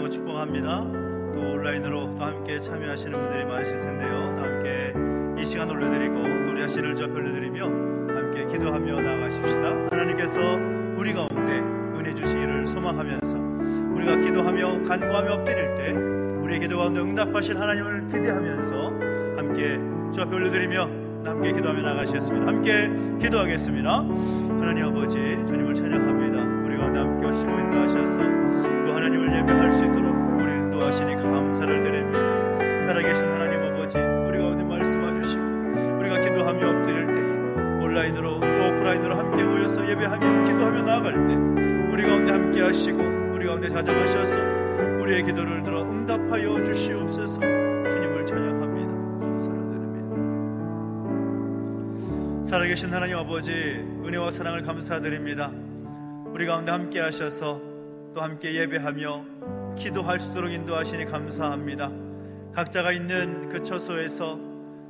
축복합니다. 또 온라인으로 또 함께 참여하시는 분들이 많으실 텐데요. 또 함께 이 시간 올려드리고 노래하시는 저 올려드리며 함께 기도하며 나아가십시다. 하나님께서 우리 가운데 은혜 주시기를 소망하면서 우리가 기도하며 간구하며 엎드릴 때 우리의 기도 가운데 응답하실 하나님을 기대하면서 함께 주 앞에 올려드리며 함께 기도하며 나가시겠습니다. 함께 기도하겠습니다. 하나님 아버지, 주님을 찬양합니다. 우리 가운데 함께 하시고 인도하셔서 또 하나님을 예배할 수 있도록 우리 인도하시니 감사를 드립니다. 살아계신 하나님 아버지, 우리 가운데 말씀해 주시고 우리가 기도하며 엎드릴 때 온라인으로 또 오프라인으로 함께 모여서 예배하며 기도하며 나아갈 때 우리 가운데 함께 하시고 우리 가운데 자정하셔서 우리의 기도를 들어 응답하여 주시옵소서. 주님을 찬양합니다. 감사를 드립니다. 살아계신 하나님 아버지, 은혜와 사랑을 감사드립니다. 우리 가운데 함께 하셔서 또 함께 예배하며 기도할 수 있도록 인도하시니 감사합니다. 각자가 있는 그 처소에서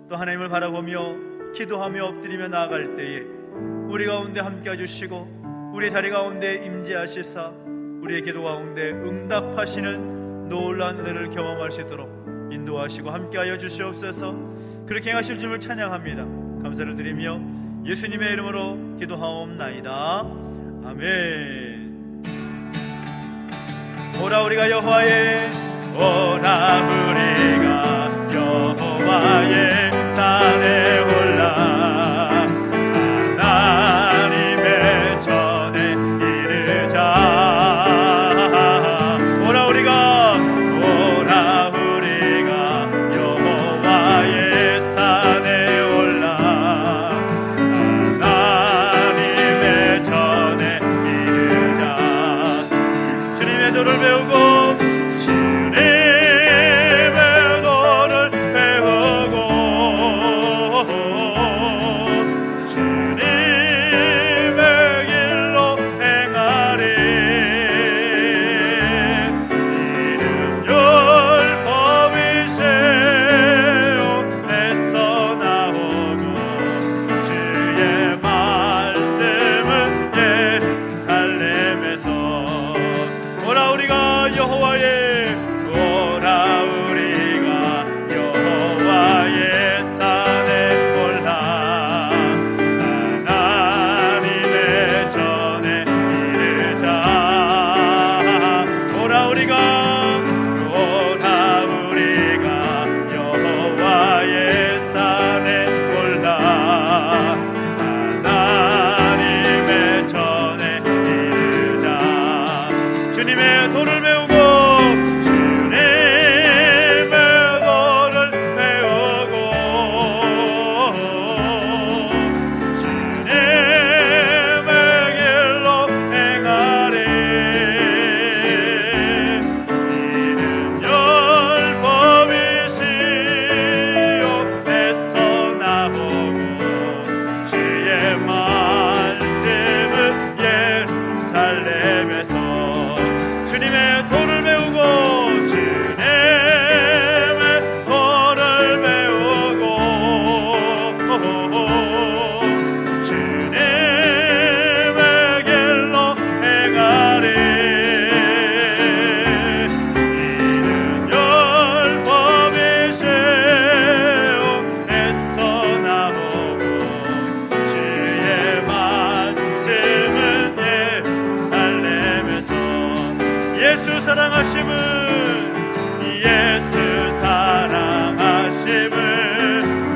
또 하나님을 바라보며 기도하며 엎드리며 나아갈 때에 우리 가운데 함께 해주시고 우리 자리 가운데 임재하시사 우리의 기도 가운데 응답하시는 놀라운 은혜를 경험할 수 있도록 인도하시고 함께하여 주시옵소서. 그렇게 행하실 주님을 찬양합니다. 감사를 드리며 예수님의 이름으로 기도하옵나이다. 아멘. 오라 우리가 여호와의 산에 올라 하나님의 전에 이르자. 오라 우리가 여호와의 산에 올라 하나님의 전에 이르자. 주님의 도를 배우고 주님의 도를 배우고 주님의 길로 행하리. 이는 율법이세요 애써 나오고 주의 말씀은 예루살렘에서. 오라 우리가 여호와의 산에 올라 하나님의 전에 이르자. 오라 우리가 여호와의 산에 올라 하나님의 전에 이르자. 주님의 도를 배우고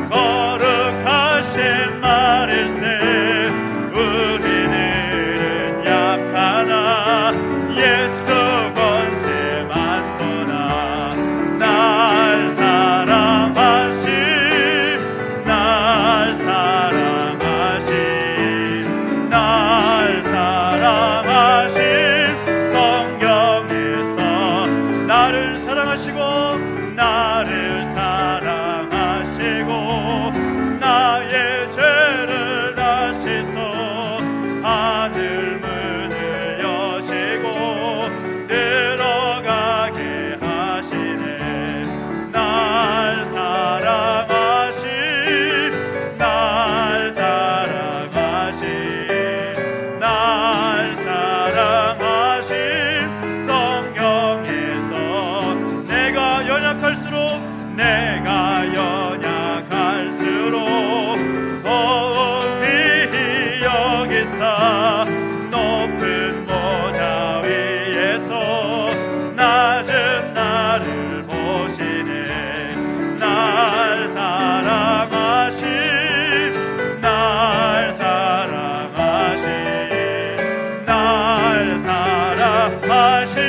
거룩하신 말일세. 우리는 약하나 예수 권세 많도다. 날 사랑하신 성경에서 나를 사랑하시고 나의 죄를 다시소 하늘 문을 여시고 들어가게 하시네. 날 사랑하신 성경에서 지사 높은 보좌 위에서 낮은 나를 보시네. 날 사랑하신 날 사랑하신 날 사랑하신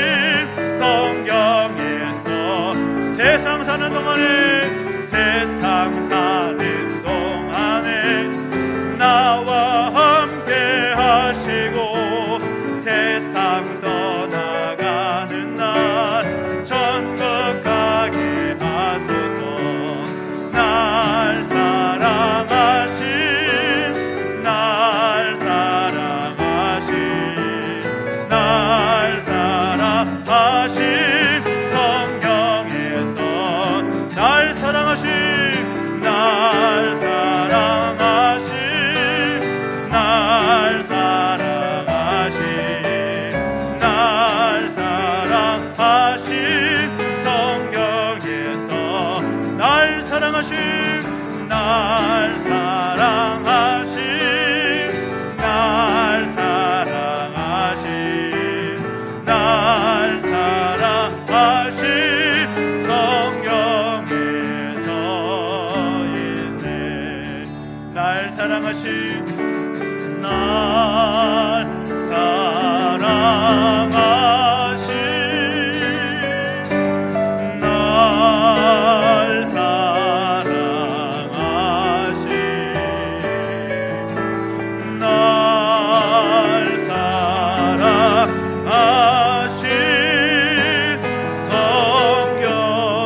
성경에서 세상 사는 동안에 세상 사는 동안에 나와 함께 하시고 세상 떠나가는 날 천국 가게 하소서. 날 사랑하신 날 사랑하신 날 사랑하신 성경에서 날 사랑하신 날 사랑하신 날 사랑하신 날 사랑하신 성경에서 날 사랑하신 날 사랑하신 날 사랑하신 날 사랑하신 성경에서 있네. 날 사랑하신 날 사랑하신 날 사랑하신 날 사랑하신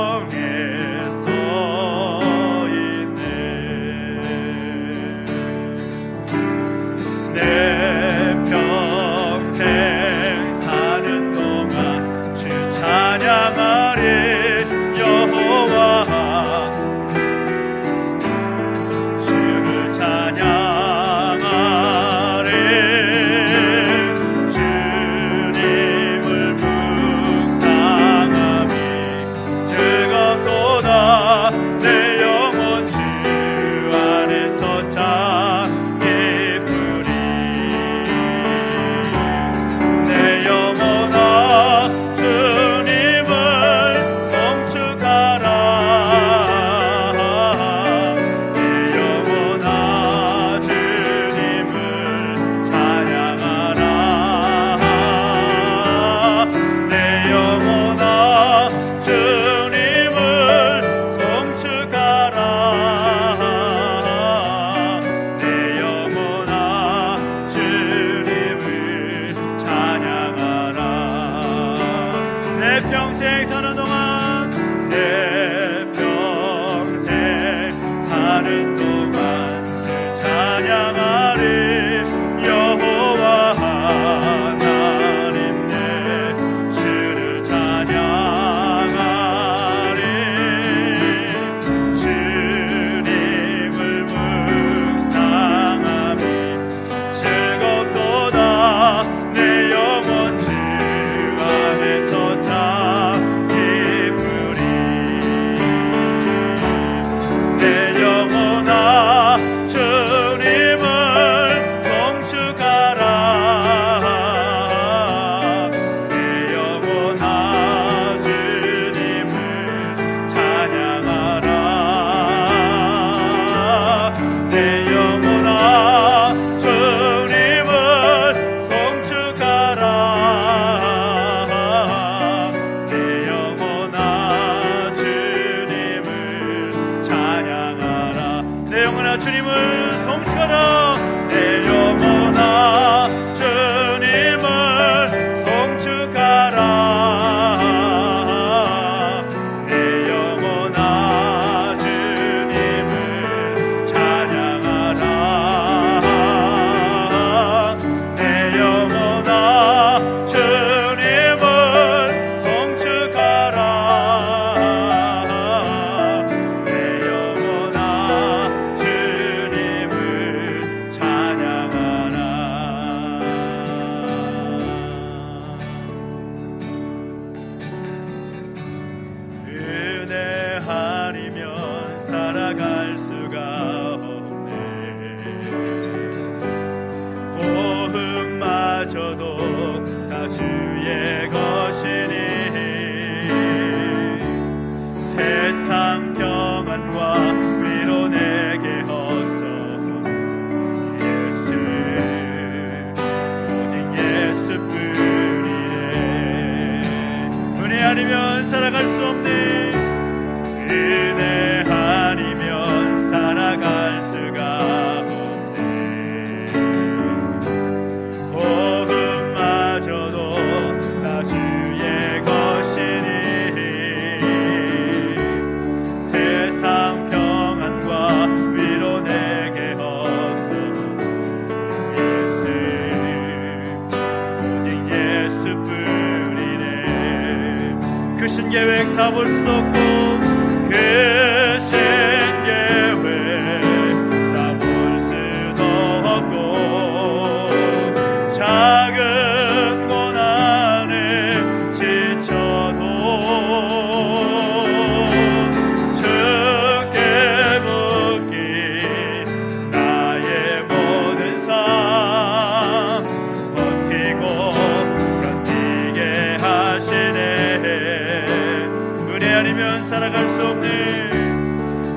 성경에서 있네. 내 평생 사는 동안 주 찬양하리. 여호와 주를 찬양하리. 주님을 묵상함이 즐겁도다. 내 영혼 주 안에서 참 기쁘리. 내 영혼아 주님을 성축하라. 내 영혼아 주님을 찬양하라. 내 영혼아 주님을 성축하라. 내 영혼아 주님을 찬양하라. 내 평생 사는 동안 내 평생 사는 동안 주 찬양하리. 여호와 하나님 내 주를 찬양하리. 주님을 묵상함이 즐겁도다. 흙마저도 다 주의 것이니 세상 평안과 위로 내게 없어 예수 오직 예수뿐이네. 은혜 아니면 살아갈 수 없네. 은혜 아니면 살아갈 수가 없네. 호흡마저도 다 주의 것이니 세상 평안과 위로 내게 없어 예수 오직 예수뿐이네. 크신 계획 다 볼 수도 없고 크신 계획 다 볼 수도 없고 작은 고난에 지쳐도 주께 묶인 나의 모든 삶 버티고 견디게 하시네. 은혜 아니면 살아갈 수 없네.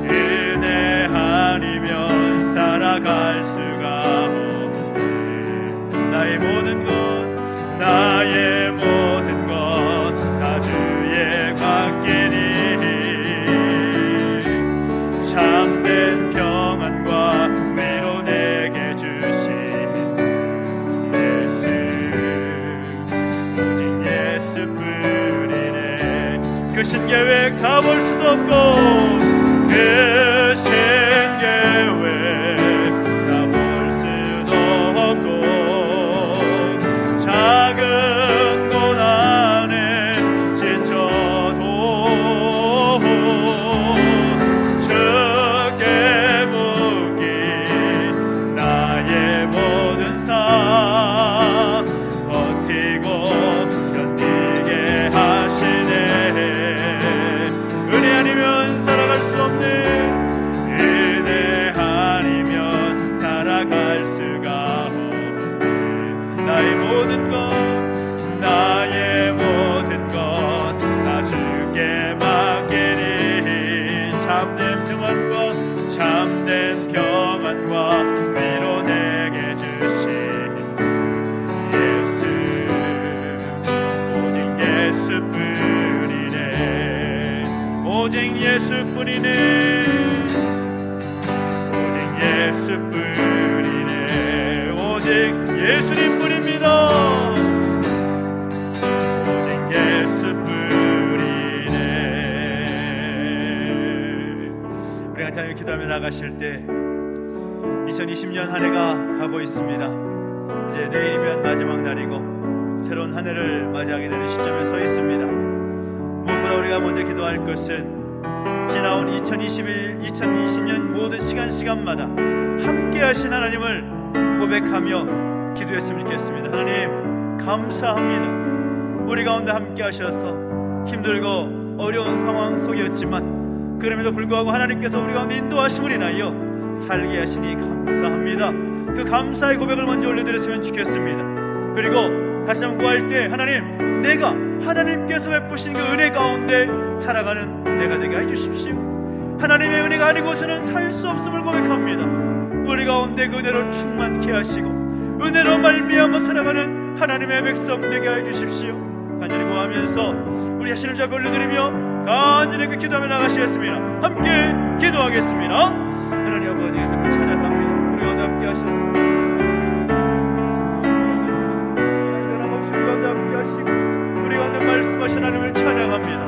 은혜 아니면 살아갈 수가 없네. 나의 모든 것 나의 모든 것 다 주의 맡기니 참된 평안과 위로 내게 주신 예수 오직 예수뿐이네. 크신 계획 다 볼 수도 없고 크신 계획 다 볼 수도 없고 작은 고난에 지쳐도 주께 묶인 나의 모든 삶 버티고 견디게 하시네. 은혜 아니면 살아갈 수 없네. 은혜 아니면 살아갈 수가 없네. 나의 모든 것 나의 모든 것 다 주께 맡기니 참된 평안과 위로 내게 주신 예수 오직 예수뿐이네. 오직 예수뿐이네. 오직 예수뿐이네. 오직 예수님뿐입니다. 오직 예수뿐이네. 우리가 하나님 기도하며 나가실 때 2020년 한 해가 가고 있습니다. 이제 내일이면 마지막 날이고 새로운 한 해를 맞이하게 되는 시점에 서 있습니다. 무엇보다 우리가 먼저 기도할 것은 지나온 2020년 모든 시간마다 함께 하신 하나님을 고백하며 기도했으면 좋겠습니다. 하나님 감사합니다. 우리 가운데 함께 하셔서 힘들고 어려운 상황 속이었지만 그럼에도 불구하고 하나님께서 우리 가운데 인도하심을 인하여 살게 하시니 감사합니다. 그 감사의 고백을 먼저 올려드렸으면 좋겠습니다. 그리고 다시 한번 구할 때 하나님 내가 하나님께서 베푸신 그 은혜 가운데 살아가는 내가 되게 해주십시오. 하나님의 은혜가 아니고서는 살 수 없음을 고백합니다. 우리 가운데 그 은혜로 충만케 하시고 은혜로 말미암아 살아가는 하나님의 백성 되게 해주십시오. 간절히 구하면서 우리 자신을 잡아 올려드리며 간절히 기도하며 나가시겠습니다. 함께 기도하겠습니다. 하나님 아버지의 이름을 찬양합니다. 우리 가운데 함께 하시겠습니다. 우리 가운데 함께 하시고 우리 가운데 말씀하신 하나님을 찬양합니다.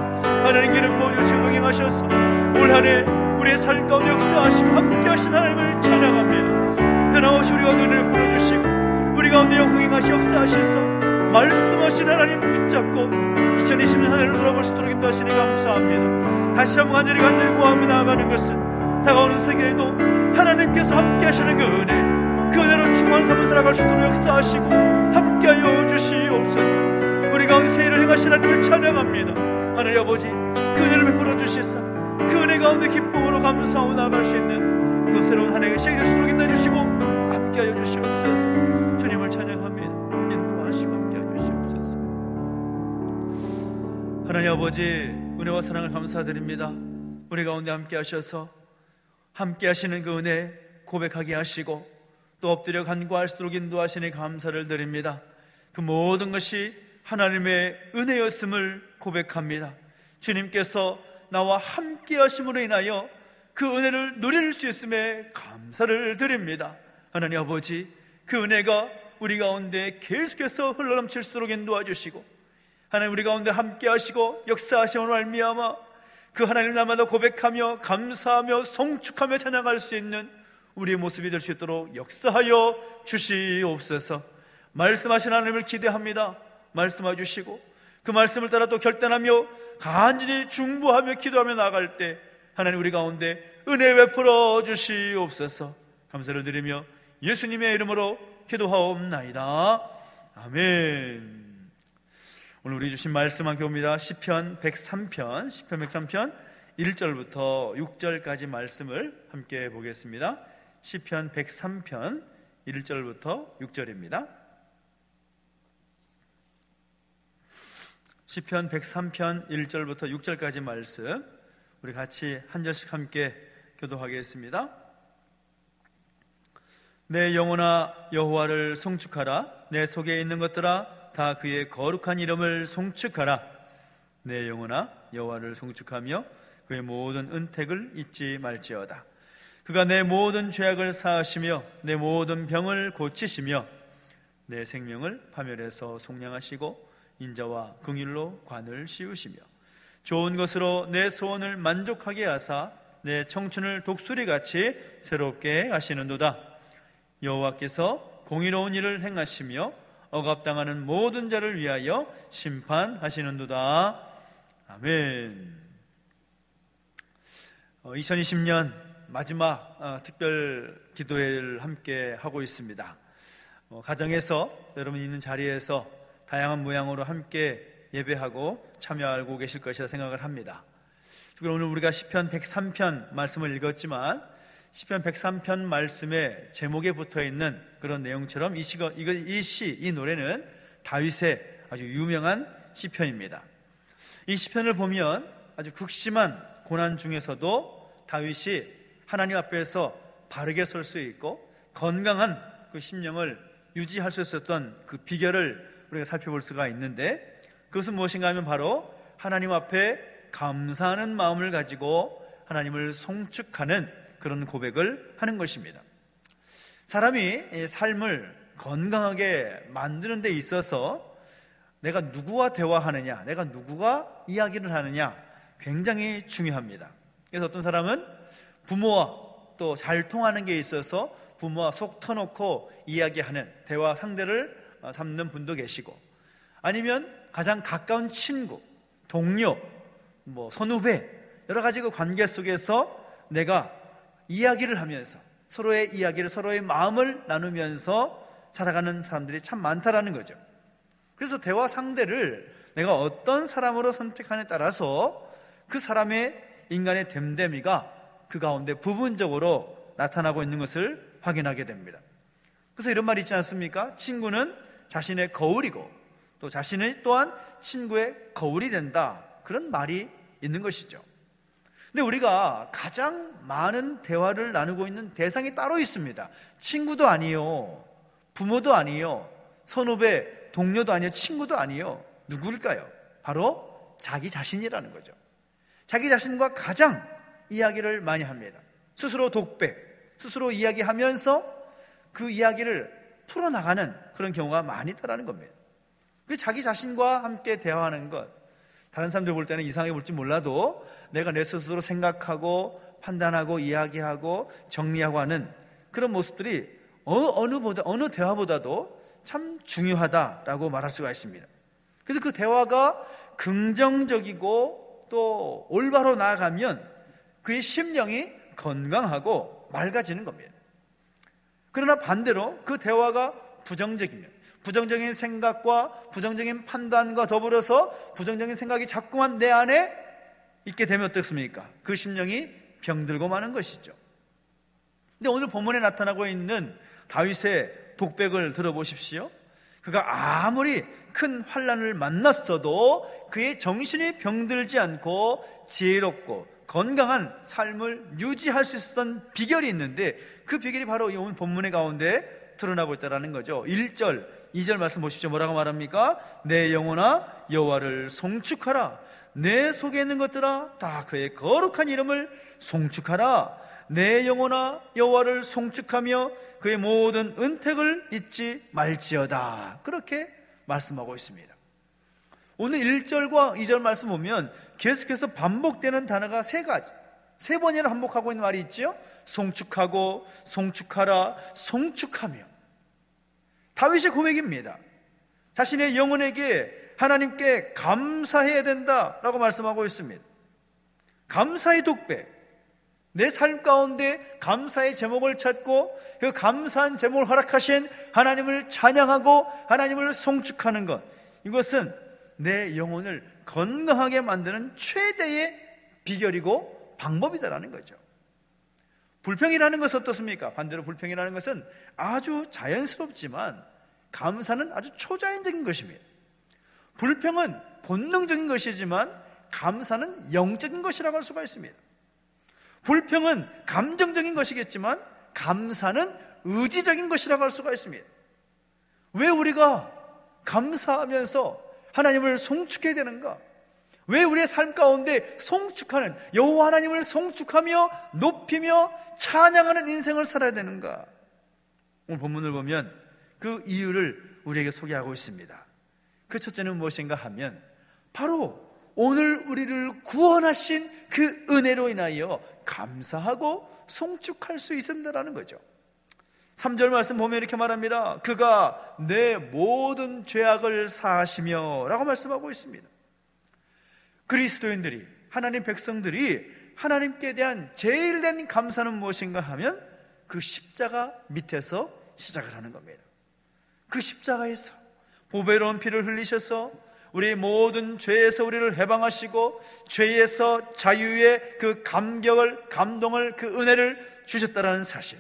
하나님께 이름 모여주시고 응행하셔서 올 한해 우리의 삶 가운데 역사하시고 함께 하신 하나님을 찬양합니다. 변함없이 우리 가운데 은혜를 보내주시고 우리 가운데 영흥행하시 역사하셔서 말씀하신 하나님 붙잡고 2020년 한 해를 돌아볼 수 있도록 인도하시니 감사합니다. 다시 한번 간절히 구하며 나아가는 것은 다가오는 세계에도 하나님께서 함께 하시는 그 은혜로 충만한 삶을 살아갈 수 있도록 역사하시고 함께하여 주시옵소서. 우리 가운데 새 일을 행하신 하나님을 찬양합니다. 하나님 아버지 그 은혜를 베풀어 주시사 그 은혜 가운데 기쁨으로 감사하고 나아갈 수 있는 그 새로운 한 해가 시작될 수 있도록 인도해 주시고 함께하여 주시옵소서. 주님을 찬양합니다. 인도하옵소서. 아버지, 은혜와 사랑을 감사드립니다. 우리 가운데 함께 하셔서 함께 하시는 그 은혜 고백하게 하시고 또 엎드려 간구할수록 인도하시니 감사를 드립니다. 그 모든 것이 하나님의 은혜였음을 고백합니다. 주님께서 나와 함께 하심으로 인하여 그 은혜를 누릴 수 있음에 감사를 드립니다. 하나님 아버지, 그 은혜가 우리 가운데 계속해서 흘러넘칠수록 인도해 주시고 하나님 우리 가운데 함께 하시고 역사하심으로 말미암아 그 하나님을 날마다 고백하며 감사하며 성축하며 찬양할 수 있는 우리의 모습이 될 수 있도록 역사하여 주시옵소서. 말씀하신 하나님을 기대합니다. 말씀해 주시고 그 말씀을 따라 또 결단하며 간절히 중보하며 기도하며 나아갈 때 하나님 우리 가운데 은혜 베풀어 주시옵소서. 감사를 드리며 예수님의 이름으로 기도하옵나이다. 아멘. 오늘 우리 주신 말씀 함께 봅니다. 시편 103편 1절부터 6절까지 말씀을 함께 보겠습니다. 시편 103편 1절부터 6절입니다. 시편 103편 1절부터 6절까지 말씀 우리 같이 한 절씩 함께 교도하겠습니다. 내 영혼아 여호와를 송축하라. 내 속에 있는 것들아 다 그의 거룩한 이름을 송축하라. 내 영혼아 여호와를 송축하며 그의 모든 은택을 잊지 말지어다. 그가 내 모든 죄악을 사하시며 내 모든 병을 고치시며 내 생명을 파멸해서 속량하시고 인자와 긍휼로 관을 씌우시며 좋은 것으로 내 소원을 만족하게 하사 내 청춘을 독수리같이 새롭게 하시는도다. 여호와께서 공의로운 일을 행하시며 억압당하는 모든 자를 위하여 심판하시는도다. 아멘. 2020년 마지막 특별 기도회를 함께 하고 있습니다. 가정에서 여러분 있는 자리에서 다양한 모양으로 함께 예배하고 참여하고 계실 것이라 생각을 합니다. 오늘 우리가 시편 103편 말씀을 읽었지만 시편 103편 말씀의 제목에 붙어있는 그런 내용처럼 이 노래는 다윗의 아주 유명한 시편입니다. 이 시편을 보면 아주 극심한 고난 중에서도 다윗이 하나님 앞에서 바르게 설 수 있고 건강한 그 심령을 유지할 수 있었던 그 비결을 우리가 살펴볼 수가 있는데, 그것은 무엇인가 하면 바로 하나님 앞에 감사하는 마음을 가지고 하나님을 송축하는 그런 고백을 하는 것입니다. 사람이 삶을 건강하게 만드는 데 있어서 내가 누구와 대화하느냐, 내가 누구와 이야기를 하느냐 굉장히 중요합니다. 그래서 어떤 사람은 부모와 또 잘 통하는 게 있어서 부모와 속 터놓고 이야기하는 대화 상대를 삼는 분도 계시고, 아니면 가장 가까운 친구, 동료, 선후배 여러 가지 그 관계 속에서 내가 이야기를 하면서 서로의 이야기를, 서로의 마음을 나누면서 살아가는 사람들이 참 많다라는 거죠. 그래서 대화 상대를 내가 어떤 사람으로 선택하느냐에 따라서 그 사람의 인간의 됨됨이가 그 가운데 부분적으로 나타나고 있는 것을 확인하게 됩니다. 그래서 이런 말이 있지 않습니까? 친구는 자신의 거울이고 또 자신이 또한 친구의 거울이 된다, 그런 말이 있는 것이죠. 근데 우리가 가장 많은 대화를 나누고 있는 대상이 따로 있습니다. 친구도 아니요, 부모도 아니요, 선후배, 동료도 아니요, 친구도 아니요. 누구일까요? 바로 자기 자신이라는 거죠. 자기 자신과 가장 이야기를 많이 합니다. 스스로 독백, 스스로 이야기하면서 그 이야기를 풀어나가는 그런 경우가 많이 있다는 겁니다. 자기 자신과 함께 대화하는 것, 다른 사람들 볼 때는 이상해 볼지 몰라도 내가 내 스스로 생각하고 판단하고 이야기하고 정리하고 하는 그런 모습들이 어느 대화보다도 참 중요하다라고 말할 수가 있습니다. 그래서 그 대화가 긍정적이고 또 올바로 나아가면 그의 심령이 건강하고 맑아지는 겁니다. 그러나 반대로 그 대화가 부정적이면, 부정적인 생각과 부정적인 판단과 더불어서 부정적인 생각이 자꾸만 내 안에 있게 되면 어떻습니까? 그 심령이 병들고 마는 것이죠. 근데 오늘 본문에 나타나고 있는 다윗의 독백을 들어보십시오. 그가 아무리 큰 환난을 만났어도 그의 정신이 병들지 않고 지혜롭고 건강한 삶을 유지할 수 있었던 비결이 있는데, 그 비결이 바로 이 오늘 본문의 가운데 드러나고 있다는 거죠. 1절, 2절 말씀 보십시오. 뭐라고 말합니까? 내 영혼아 여호와를 송축하라. 내 속에 있는 것들아 다 그의 거룩한 이름을 송축하라. 내 영혼아 여호와를 송축하며 그의 모든 은택을 잊지 말지어다. 그렇게 말씀하고 있습니다. 오늘 1절과 2절 말씀 보면 계속해서 반복되는 단어가 세 가지, 세 번이나 반복하고 있는 말이 있죠. 송축하고, 송축하라, 송축하며. 다윗의 고백입니다. 자신의 영혼에게 하나님께 감사해야 된다라고 말씀하고 있습니다. 감사의 독배, 내 삶 가운데 감사의 제목을 찾고 그 감사한 제목을 허락하신 하나님을 찬양하고 하나님을 송축하는 것, 이것은 내 영혼을 건강하게 만드는 최대의 비결이고 방법이다라는 거죠. 불평이라는 것은 어떻습니까? 반대로 불평이라는 것은 아주 자연스럽지만 감사는 아주 초자연적인 것입니다. 불평은 본능적인 것이지만 감사는 영적인 것이라고 할 수가 있습니다. 불평은 감정적인 것이겠지만 감사는 의지적인 것이라고 할 수가 있습니다. 왜 우리가 감사하면서 하나님을 송축해야 되는가? 왜 우리의 삶 가운데 송축하는, 여호와 하나님을 송축하며 높이며 찬양하는 인생을 살아야 되는가? 오늘 본문을 보면 그 이유를 우리에게 소개하고 있습니다. 그 첫째는 무엇인가 하면 바로 오늘 우리를 구원하신 그 은혜로 인하여 감사하고 송축할 수 있는다라는 거죠. 3절 말씀 보면 이렇게 말합니다. 그가 내 모든 죄악을 사하시며 라고 말씀하고 있습니다. 그리스도인들이, 하나님 백성들이 하나님께 대한 제일 된 감사는 무엇인가 하면 그 십자가 밑에서 시작을 하는 겁니다. 그 십자가에서 보배로운 피를 흘리셔서 우리의 모든 죄에서 우리를 해방하시고 죄에서 자유의 그 감격을, 감동을, 그 은혜를 주셨다라는 사실,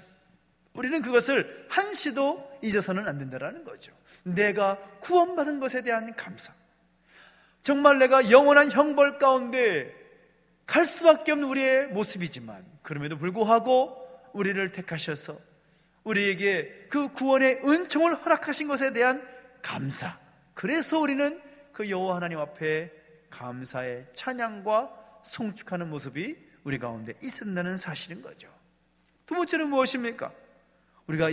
우리는 그것을 한시도 잊어서는 안 된다는 거죠. 내가 구원받은 것에 대한 감사, 정말 내가 영원한 형벌 가운데 갈 수밖에 없는 우리의 모습이지만 그럼에도 불구하고 우리를 택하셔서 우리에게 그 구원의 은총을 허락하신 것에 대한 감사, 그래서 우리는 그 여호와 하나님 앞에 감사의 찬양과 송축하는 모습이 우리 가운데 있었다는 사실인 거죠. 두 번째는 무엇입니까? 우리가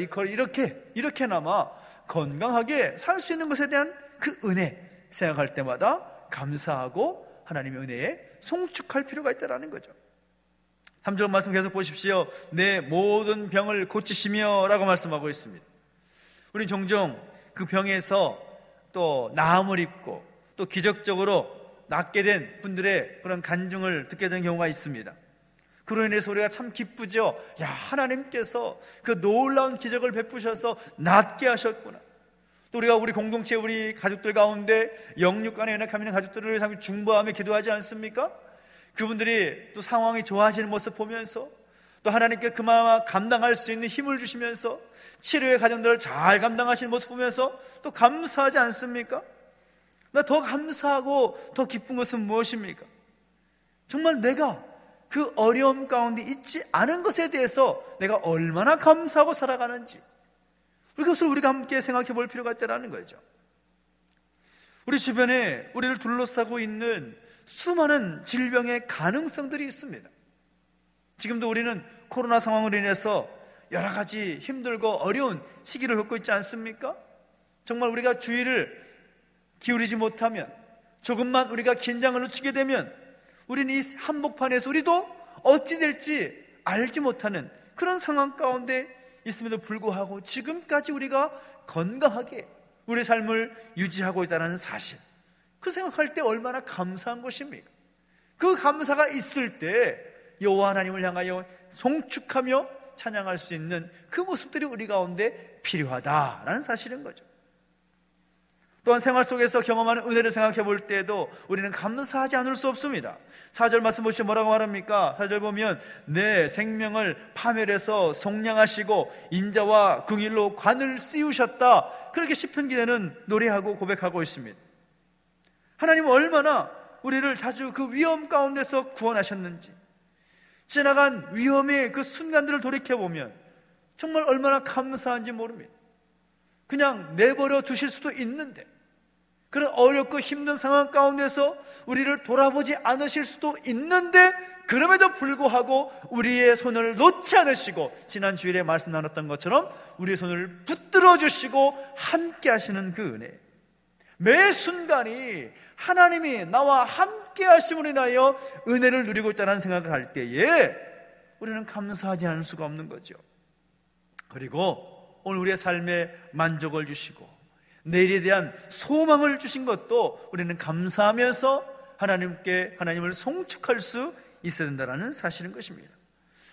이렇게나마 건강하게 살 수 있는 것에 대한 그 은혜, 생각할 때마다 감사하고 하나님의 은혜에 송축할 필요가 있다는 거죠. 3절 말씀 계속 보십시오. 내 모든 병을 고치시며 라고 말씀하고 있습니다. 우리 종종 그 병에서 또 나음을 입고 또 기적적으로 낫게 된 분들의 그런 간증을 듣게 된 경우가 있습니다. 그로 인해서 우리가 참 기쁘죠. 야, 하나님께서 그 놀라운 기적을 베푸셔서 낫게 하셨구나. 또 우리가 우리 공동체, 우리 가족들 가운데 영육간에 연약함 있는 가족들을 위해서 중보하며 기도하지 않습니까? 그분들이 또 상황이 좋아지는 모습 보면서 또 하나님께 그마음 감당할 수 있는 힘을 주시면서 치료의 과정들을 잘 감당하시는 모습 보면서 또 감사하지 않습니까? 나 더 감사하고 더 기쁜 것은 무엇입니까? 정말 내가 그 어려움 가운데 있지 않은 것에 대해서 내가 얼마나 감사하고 살아가는지, 그것을 우리가 함께 생각해 볼 필요가 있다는 거죠. 우리 주변에 우리를 둘러싸고 있는 수많은 질병의 가능성들이 있습니다. 지금도 우리는 코로나 상황으로 인해서 여러 가지 힘들고 어려운 시기를 겪고 있지 않습니까? 정말 우리가 주의를 기울이지 못하면, 조금만 우리가 긴장을 늦추게 되면 우리는 이 한복판에서 우리도 어찌 될지 알지 못하는 그런 상황 가운데 있음에도 불구하고 지금까지 우리가 건강하게 우리 삶을 유지하고 있다는 사실, 그 생각할 때 얼마나 감사한 것입니까? 그 감사가 있을 때 여호와 하나님을 향하여 송축하며 찬양할 수 있는 그 모습들이 우리 가운데 필요하다라는 사실인 거죠. 또 또한 생활 속에서 경험하는 은혜를 생각해 볼 때에도 우리는 감사하지 않을 수 없습니다. 4절 말씀 보시면 뭐라고 말합니까? 4절 보면 내 생명을 파멸해서 속량하시고 인자와 긍휼로 관을 씌우셨다. 그렇게 시편 기자는 노래하고 고백하고 있습니다. 하나님은 얼마나 우리를 자주 그 위험 가운데서 구원하셨는지, 지나간 위험의 그 순간들을 돌이켜보면 정말 얼마나 감사한지 모릅니다. 그냥 내버려 두실 수도 있는데, 그런 어렵고 힘든 상황 가운데서 우리를 돌아보지 않으실 수도 있는데, 그럼에도 불구하고 우리의 손을 놓지 않으시고, 지난 주일에 말씀 나눴던 것처럼 우리의 손을 붙들어 주시고 함께 하시는 그 은혜, 매 순간이 하나님이 나와 함께 하심으로 인하여 은혜를 누리고 있다는 생각을 할 때에 우리는 감사하지 않을 수가 없는 거죠. 그리고 오늘 우리의 삶에 만족을 주시고 내일에 대한 소망을 주신 것도 우리는 감사하면서 하나님을 송축할 수 있어야 된다는 사실인 것입니다.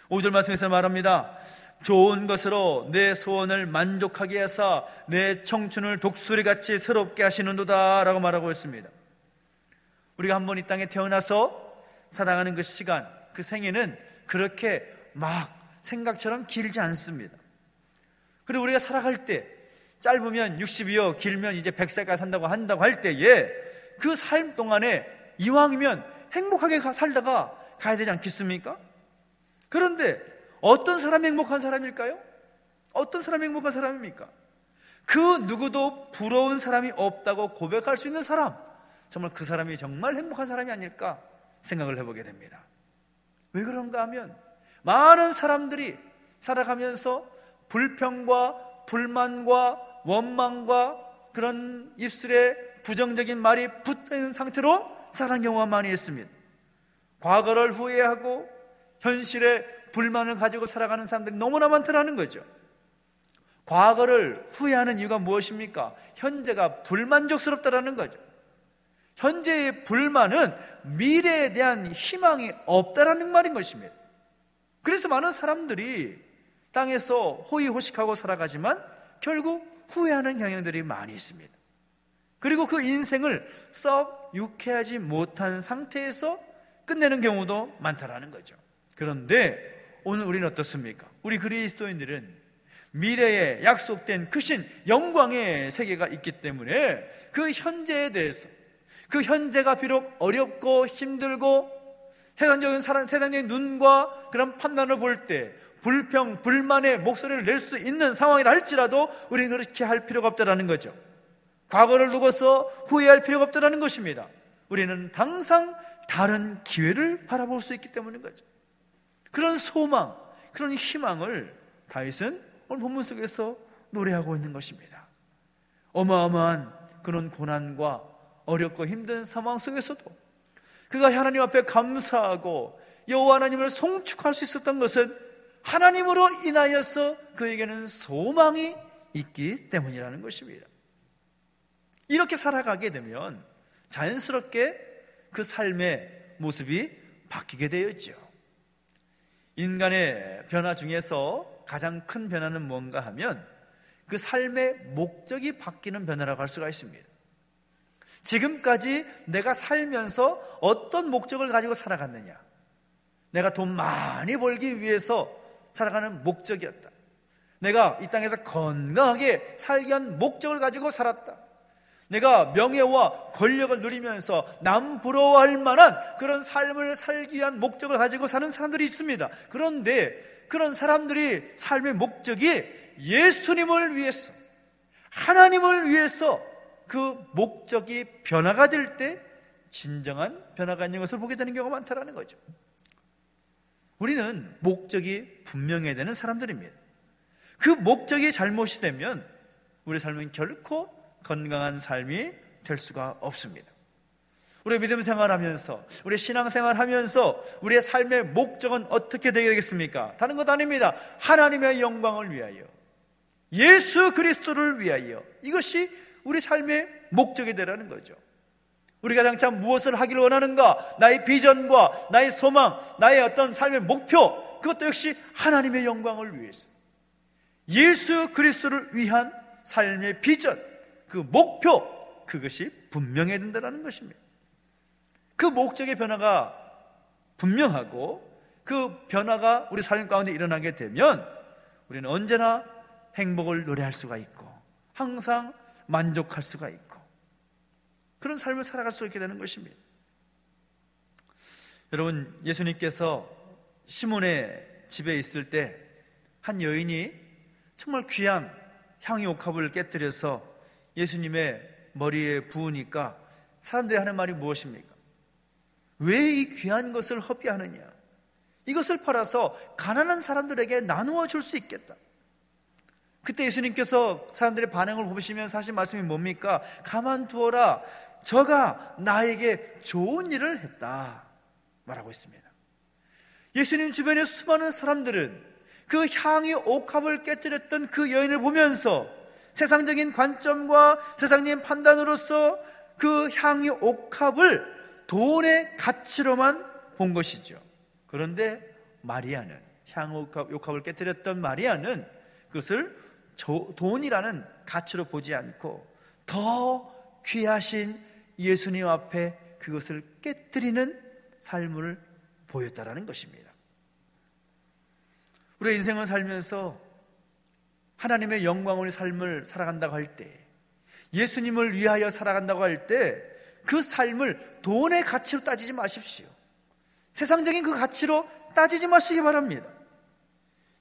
5절 말씀에서 말합니다. 좋은 것으로 내 소원을 만족하게 하사 내 청춘을 독수리같이 새롭게 하시는도다 라고 말하고 있습니다. 우리가 한번 이 땅에 태어나서 살아가는 그 시간, 그 생애는 그렇게 막 생각처럼 길지 않습니다. 그리고 우리가 살아갈 때 짧으면 60이요 길면 이제 100살까지 한다고 할 때에 그 삶 동안에 이왕이면 행복하게 살다가 가야 되지 않겠습니까? 그런데 어떤 사람이 행복한 사람일까요? 어떤 사람이 행복한 사람입니까? 그 누구도 부러운 사람이 없다고 고백할 수 있는 사람, 정말 그 사람이 정말 행복한 사람이 아닐까 생각을 해보게 됩니다. 왜 그런가 하면 많은 사람들이 살아가면서 불평과 불만과 원망과 그런 입술에 부정적인 말이 붙어있는 상태로 살아가는 경우가 많이 있습니다. 과거를 후회하고 현실에 불만을 가지고 살아가는 사람들이 너무나 많다는 거죠. 과거를 후회하는 이유가 무엇입니까? 현재가 불만족스럽다는 거죠. 현재의 불만은 미래에 대한 희망이 없다라는 말인 것입니다. 그래서 많은 사람들이 땅에서 호의호식하고 살아가지만 결국 후회하는 경향들이 많이 있습니다. 그리고 그 인생을 썩 유쾌하지 못한 상태에서 끝내는 경우도 많다라는 거죠. 그런데 오늘 우리는 어떻습니까? 우리 그리스도인들은 미래에 약속된 크신 영광의 세계가 있기 때문에 그 현재에 대해서, 그 현재가 비록 어렵고 힘들고 세상적인 눈과 그런 판단을 볼 때 불평, 불만의 목소리를 낼 수 있는 상황이라 할지라도 우리는 그렇게 할 필요가 없다는 거죠. 과거를 두고서 후회할 필요가 없다는 것입니다. 우리는 항상 다른 기회를 바라볼 수 있기 때문인 거죠. 그런 소망, 그런 희망을 다윗은 오늘 본문 속에서 노래하고 있는 것입니다. 어마어마한 그런 고난과 어렵고 힘든 상황 속에서도 그가 하나님 앞에 감사하고 여호와 하나님을 송축할 수 있었던 것은 하나님으로 인하여서 그에게는 소망이 있기 때문이라는 것입니다. 이렇게 살아가게 되면 자연스럽게 그 삶의 모습이 바뀌게 되었죠. 인간의 변화 중에서 가장 큰 변화는 뭔가 하면 그 삶의 목적이 바뀌는 변화라고 할 수가 있습니다. 지금까지 내가 살면서 어떤 목적을 가지고 살아갔느냐, 내가 돈 많이 벌기 위해서 살아가는 목적이었다, 내가 이 땅에서 건강하게 살기 위한 목적을 가지고 살았다, 내가 명예와 권력을 누리면서 남 부러워할 만한 그런 삶을 살기 위한 목적을 가지고 사는 사람들이 있습니다. 그런데 그런 사람들이 삶의 목적이 예수님을 위해서, 하나님을 위해서 그 목적이 변화가 될 때 진정한 변화가 있는 것을 보게 되는 경우가 많다는 거죠. 우리는 목적이 분명해야 되는 사람들입니다. 그 목적이 잘못이 되면 우리 삶은 결코 건강한 삶이 될 수가 없습니다. 우리 믿음 생활하면서, 우리 신앙 생활하면서 우리의 삶의 목적은 어떻게 되겠습니까? 다른 것 아닙니다. 하나님의 영광을 위하여, 예수 그리스도를 위하여, 이것이 우리 삶의 목적이 되라는 거죠. 우리가 당장 무엇을 하기를 원하는가, 나의 비전과 나의 소망, 나의 어떤 삶의 목표, 그것도 역시 하나님의 영광을 위해서, 예수 그리스도를 위한 삶의 비전, 그 목표, 그것이 분명해야 된다는 것입니다. 그 목적의 변화가 분명하고 그 변화가 우리 삶 가운데 일어나게 되면 우리는 언제나 행복을 노래할 수가 있고 항상 만족할 수가 있고 그런 삶을 살아갈 수 있게 되는 것입니다. 여러분, 예수님께서 시몬의 집에 있을 때 한 여인이 정말 귀한 향유옥합을 깨뜨려서 예수님의 머리에 부으니까 사람들이 하는 말이 무엇입니까? 왜 이 귀한 것을 허비하느냐? 이것을 팔아서 가난한 사람들에게 나누어 줄 수 있겠다. 그때 예수님께서 사람들의 반응을 보시면서 하신 말씀이 뭡니까? 가만두어라, 저가 나에게 좋은 일을 했다 말하고 있습니다. 예수님 주변의 수많은 사람들은 그 향유 옥합을 깨뜨렸던 그 여인을 보면서 세상적인 관점과 세상적인 판단으로서 그 향유 옥합을 돈의 가치로만 본 것이죠. 그런데 마리아는, 향유 옥합을 깨뜨렸던 마리아는 그것을 돈이라는 가치로 보지 않고 더 귀하신 예수님 앞에 그것을 깨뜨리는 삶을 보였다라는 것입니다. 우리가 인생을 살면서 하나님의 영광의 삶을 살아간다고 할 때, 예수님을 위하여 살아간다고 할 때 그 삶을 돈의 가치로 따지지 마십시오. 세상적인 그 가치로 따지지 마시기 바랍니다.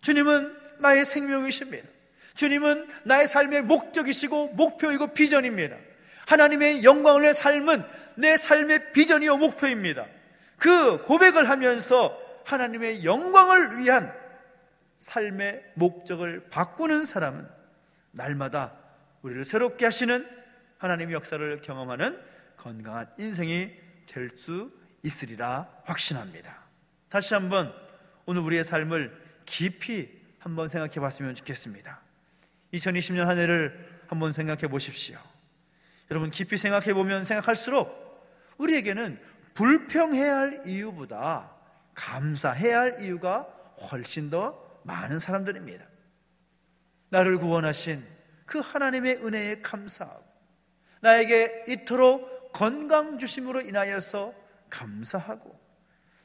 주님은 나의 생명이십니다. 주님은 나의 삶의 목적이시고 목표이고 비전입니다. 하나님의 영광을 위해 삶은 내 삶의 비전이요 목표입니다. 그 고백을 하면서 하나님의 영광을 위한 삶의 목적을 바꾸는 사람은 날마다 우리를 새롭게 하시는 하나님의 역사를 경험하는 건강한 인생이 될 수 있으리라 확신합니다. 다시 한번 오늘 우리의 삶을 깊이 한번 생각해 봤으면 좋겠습니다. 2020년 한 해를 한번 생각해 보십시오. 여러분, 깊이 생각해 보면 생각할수록 우리에게는 불평해야 할 이유보다 감사해야 할 이유가 훨씬 더 많은 사람들입니다. 나를 구원하신 그 하나님의 은혜에 감사하고 나에게 이토록 건강 주심으로 인하여서 감사하고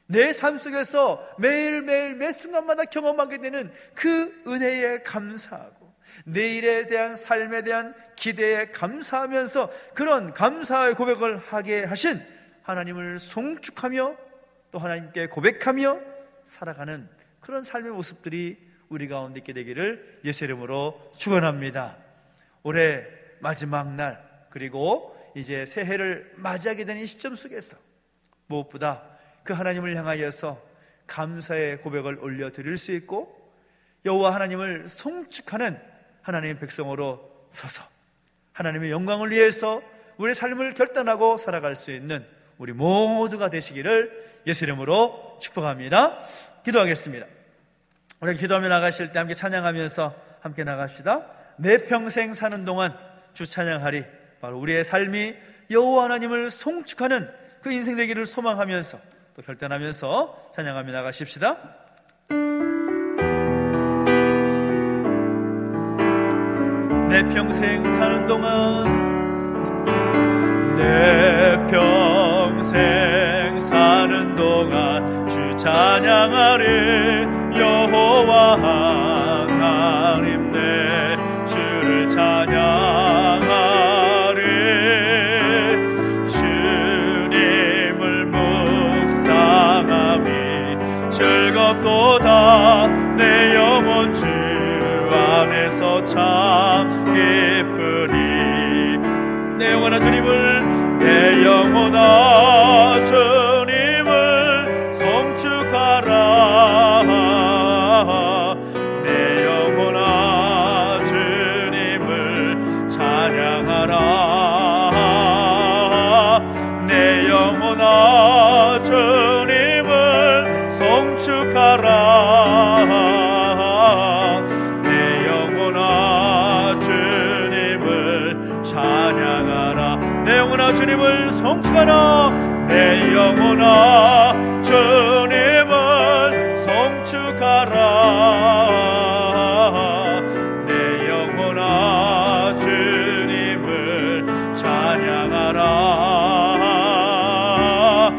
내 삶 속에서 매일매일 매 순간마다 경험하게 되는 그 은혜에 감사하고 내일에 대한 삶에 대한 기대에 감사하면서 그런 감사의 고백을 하게 하신 하나님을 송축하며 또 하나님께 고백하며 살아가는 그런 삶의 모습들이 우리 가운데 있게 되기를 예수 이름으로 축원합니다. 올해 마지막 날 그리고 이제 새해를 맞이하게 되는 시점 속에서 무엇보다 그 하나님을 향하여서 감사의 고백을 올려드릴 수 있고 여호와 하나님을 송축하는 하나님의 백성으로 서서 하나님의 영광을 위해서 우리의 삶을 결단하고 살아갈 수 있는 우리 모두가 되시기를 예수 이름으로 축복합니다. 기도하겠습니다. 우리 기도하며 나가실 때 함께 찬양하면서 함께 나갑시다. 내 평생 사는 동안 주 찬양하리. 바로 우리의 삶이 여호와 하나님을 송축하는 그 인생 되기를 소망하면서 또 결단하면서 찬양하며 나가십시다. 내 평생 사는 동안 내 평생 사는 동안 주 찬양하리. 여호와 하나님 내 주를 찬양하리. 주님을 묵상함이 즐겁도다. 내 영혼 주 안에서 참 기쁘리. 내 영혼아 주님을, 내 영혼아 주님을 송축하라. 내 영혼아 주님을 찬양하라. 내 영혼아 주님을 송축하라. 내 영혼아 주님을 찬양하라. 내 영혼아 주님을 송축하라. 내 영혼아 주님을 송축하라. 내 영혼아 주님을 찬양 찬양하라.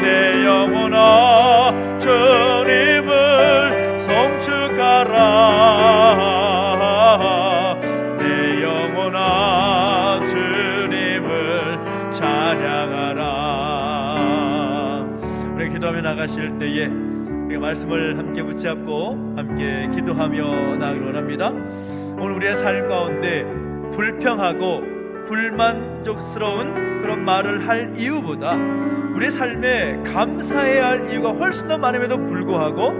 내 영혼아 주님을 송축하라. 내 영혼아 주님을 찬양하라. 우리 기도하며 나가실 때에 말씀을 함께 붙잡고 함께 기도하며 나가기를 원합니다. 오늘 우리의 삶 가운데 불평하고 불만족스러운 그런 말을 할 이유보다 우리의 삶에 감사해야 할 이유가 훨씬 더 많음에도 불구하고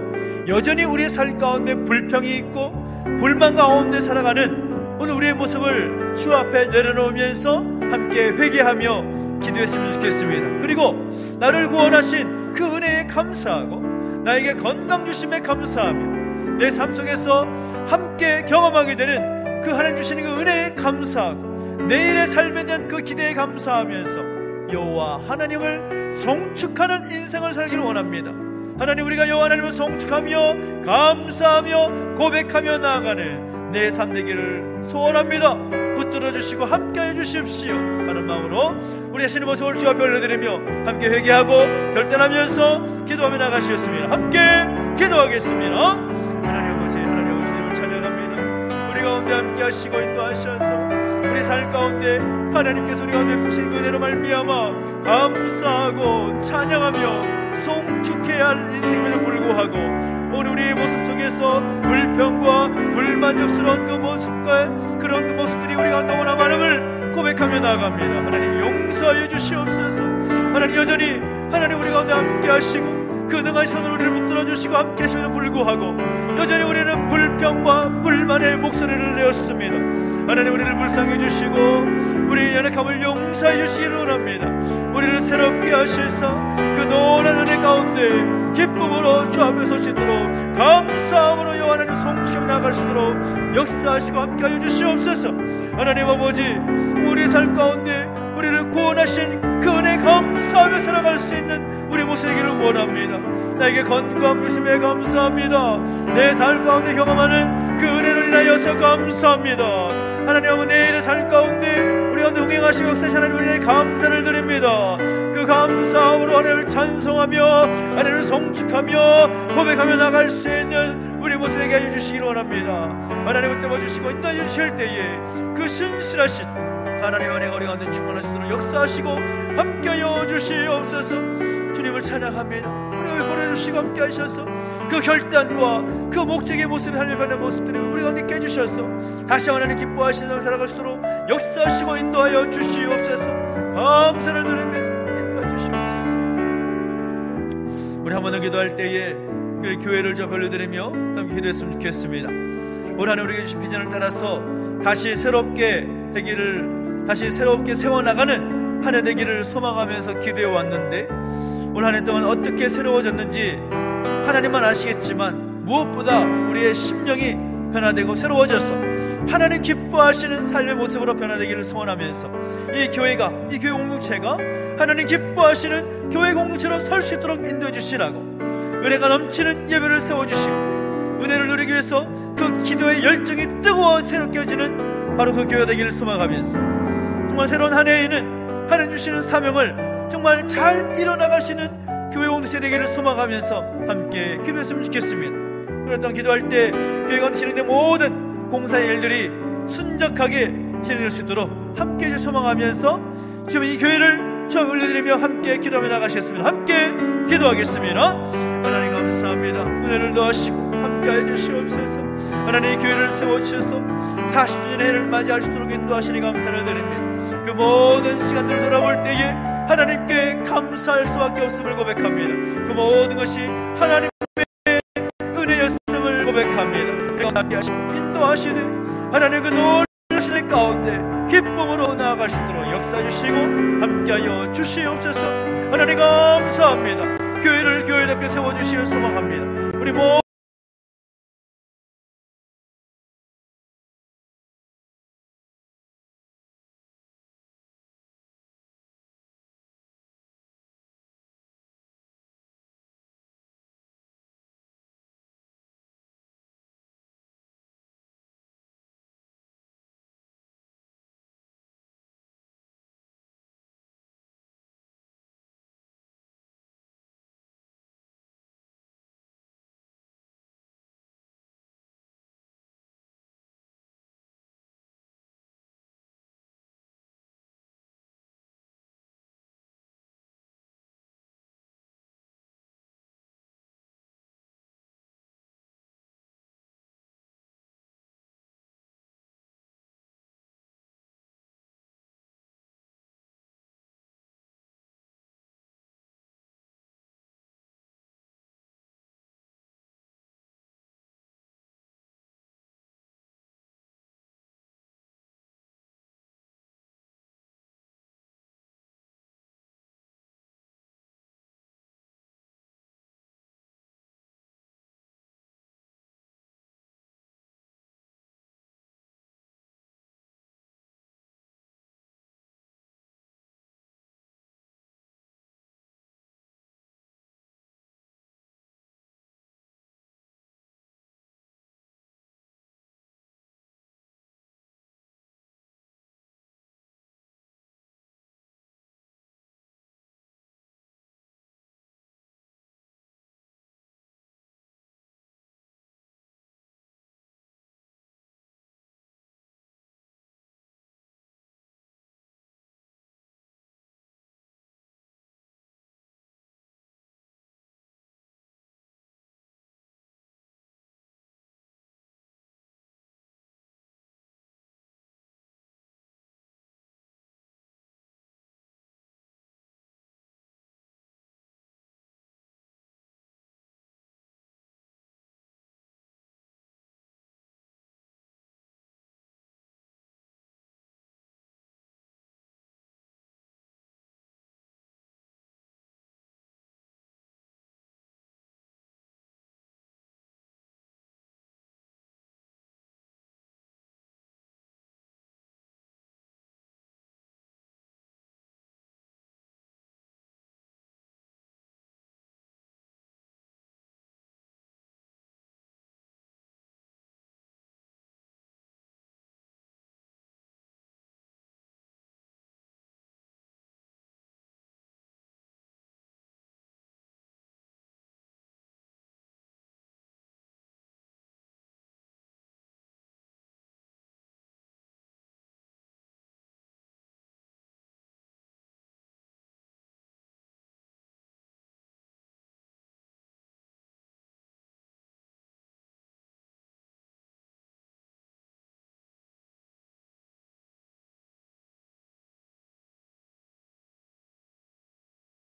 여전히 우리의 삶 가운데 불평이 있고 불만 가운데 살아가는 오늘 우리의 모습을 주 앞에 내려놓으면서 함께 회개하며 기도했으면 좋겠습니다. 그리고 나를 구원하신 그 은혜에 감사하고 나에게 건강 주심에 감사하며 내 삶 속에서 함께 경험하게 되는 그 하나님 주시는 그 은혜에 감사하고 내일의 삶에 대한 그 기대에 감사하면서 여호와 하나님을 송축하는 인생을 살기를 원합니다. 하나님, 우리가 여호와 하나님을 송축하며 감사하며 고백하며 나아가는 내 삶 되기를 소원합니다. 붙들어 주시고 함께해 주십시오 하는 마음으로 우리 하시는 모습을 주 앞에 올려드리며 함께 회개하고 결단하면서 기도하며 나가시겠습니다. 함께 기도하겠습니다. 하나님 아버지, 하나님 아버지 주님을 찬양합니다. 우리 가운데 함께 하시고 인도하셔서 우리 삶 가운데 하나님께서 우리 가운데 부신 그 은혜로 말미암아 감사하고 찬양하며 송축해야 할 인생임에도 불구하고 오늘 우리의 모습 속에서 불평과 불만족스러운 그 모습과 그런 그 모습들이 우리가 너무나 많음을 고백하며 나아갑니다. 하나님 용서하여 주시옵소서. 하나님 여전히 하나님 우리 가운데 함께 하시고 그 능하신 손으로 우리를 붙들어 주시고 함께 하심에도 불구하고 여전히 우리는 불평과 불만의 목소리를 내었습니다. 하나님 우리를 불쌍해 주시고 우리의 연약함을 용서해 주시기를 원합니다. 우리를 새롭게 하셔서 그 노란 은혜 가운데 기쁨으로 주 앞에 서시도록 감사함으로 여호와 하나님 송축하며 나아갈 수 있도록 역사하시고 함께하여 주시옵소서. 하나님 아버지, 우리 삶 가운데 우리를 구원하신 그 은혜 감사하며 살아갈 수 있는 우리 모습 되기를 원합니다. 나에게 건강 주심에 감사합니다. 내 삶 가운데 경험하는 그 은혜를 인하여서 감사합니다. 하나님 아버지, 내일의 삶 가운데 우리가 동행하시고 역사하신 하나님 우리의 감사를 드립니다. 그 감사함으로 하나님을 찬송하며 하나님을 송축하며 고백하며 나갈 수 있는 우리 모습 되게 해주시기를 원합니다. 하나님을 잡아주시고 인도해 주실 때에 그 신실하신 하나님의 은혜가 우리 가운데 충만하시도록 역사하시고 함께하여 주시옵소서. 주님을 찬양합니다. 우리를 보내주시고 함께하셔서 그 결단과 그 목적의 모습이 하나님 변한 모습들을 우리 가운데 있게 해주셔서 다시 하나님 기뻐하시는 삶을 살아갈 수 있도록 역사하시고 인도하여 주시옵소서. 감사를 드립니다. 인도해 주시옵소서. 우리 한 번 더 기도할 때에 그 교회를 저 별로드리며 함께 기도했으면 좋겠습니다. 오늘 하나님 우리에게 주신 비전을 따라서 다시 새롭게 되기를, 다시 새롭게 세워나가는 한 해 되기를 소망하면서 기도해 왔는데 올 한 해 동안 어떻게 새로워졌는지 하나님만 아시겠지만 무엇보다 우리의 심령이 변화되고 새로워져서 하나님 기뻐하시는 삶의 모습으로 변화되기를 소원하면서 이 교회가, 이 교회 공동체가 하나님 기뻐하시는 교회 공동체로 설 수 있도록 인도해 주시라고 은혜가 넘치는 예배를 세워주시고 은혜를 누리기 위해서 그 기도의 열정이 뜨거워 새롭게 해지는 바로 그 교회가 되기를 소망하면서 정말 새로운 한 해에는 하나님 주시는 사명을 정말 잘 이뤄나가시는 교회 공동체 되기를 소망하면서 함께 기도했으면 좋겠습니다. 그랬던 기도할 때 교회가 진행된 모든 공사의 일들이 순적하게 진행될 수 있도록 함께 해줄 소망하면서 지금 이 교회를 저 올려드리며 함께 기도하며 나가시겠습니다. 함께 기도하겠습니다. 하나님 감사합니다. 은혜를 더하시고 함께하여 주시옵소서. 하나님 이 교회를 세워주셔서 40주년의 해를 맞이할 수 있도록 인도하시니 감사를 드립니다. 그 모든 시간들을 돌아볼 때에 하나님께 감사할 수밖에 없음을 고백합니다. 그 모든 것이 하나님의 은혜였음을 고백합니다. 함께하시고 인도하시되 하나님 그 놀라신 가운데 기쁨으로 나아갈 수 있도록 역사해 주시고 함께하여 주시옵소서. 하나님 감사합니다. 교회를 교회답게 세워주시길 소망합니다. 우리 모두